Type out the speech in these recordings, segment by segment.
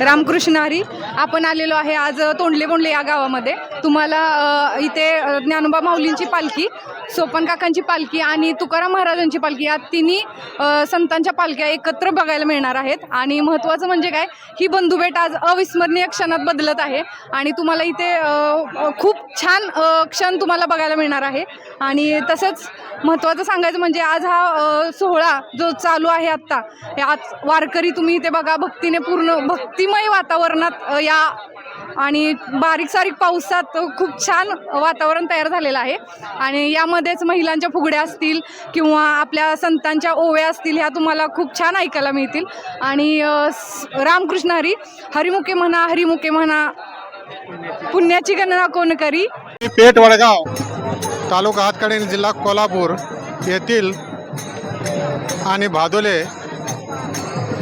रामकृष्ण हरी. आपण आलेलो आहे आज तोंडले बोंडले या गावामध्ये. तुम्हाला इथे ज्ञानोबा माऊलींची पालखी, सोपन काकांची पालखी आणि तुकाराम महाराजांची पालखी या तिन्ही संतांच्या पालख्या एकत्र बघायला मिळणार आहेत. आणि महत्त्वाचं म्हणजे काय, ही बंधुभेट आज अविस्मरणीय क्षणात बदलत आहे आणि तुम्हाला इथे खूप छान क्षण तुम्हाला बघायला मिळणार आहे. आणि तसंच महत्त्वाचं सांगायचं म्हणजे आज हा सोहळा जो चालू आहे आत्ता, आज वारकरी तुम्ही इथे बघा भक्तीने पूर्ण भक्तिमय वातावरणात या आणि बारीक सारीक पावसात खूप छान वातावरण तयार झालेलं आहे. आणि यामध्येच महिलांच्या फुगड्या असतील किंवा आपल्या संतांच्या ओव्या असतील, ह्या तुम्हाला खूप छान ऐकायला मिळतील. आणि रामकृष्ण हरी. हरिमुखे म्हणा हरिमुखे म्हणा, पुण्याची गणना कोण करी. पेठ वडगाव तालुका हातकणंगले जिल्हा कोल्हापूर येथील आणि भादोले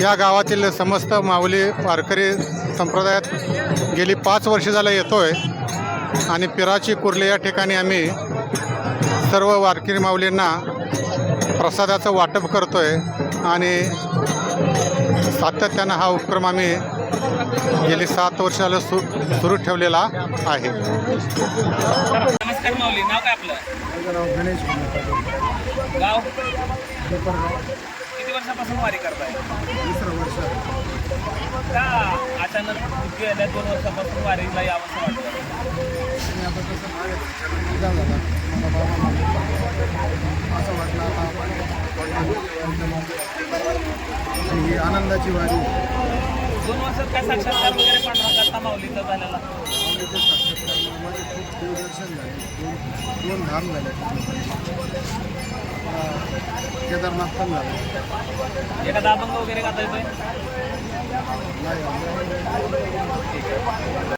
या गावातील समस्त माऊली वारकरी संप्रदायात गेली 5 वर्षे झालं येतो आहे. आणि पिराची कुर्ले या ठिकाणी आम्ही सर्व वारकरी माऊलींना प्रसादाचं वाटप करतो आहे आणि सातत्यानं हा उपक्रम आम्ही गेली 7 वर्ष झालं सुरू ठेवलेला आहे. नमस्कार माऊली, नाव काय आपलं? नाव गणेश. गाव? किती वर्षापासून वारी करताय? 2 वर्ष. का अचानक गेल्या 2 वर्षापासून वारीला यावंसं वाटतं? आणि आता तसं माझ्या विचार झाला, मला बाबा असं वाटलं आता आणि ही आनंदाची वारी. 2 वर्षात काय साक्षात्कार वगैरे पांडुरंगाचा माऊलीचा झालेला? माऊलीचे साक्षात्कार माझे खूप देवदर्शन झाले, 2 धाम झाले, केदारनाथ पण झालं. एखादा अभंग वगैरे गाता येतोय? नाही.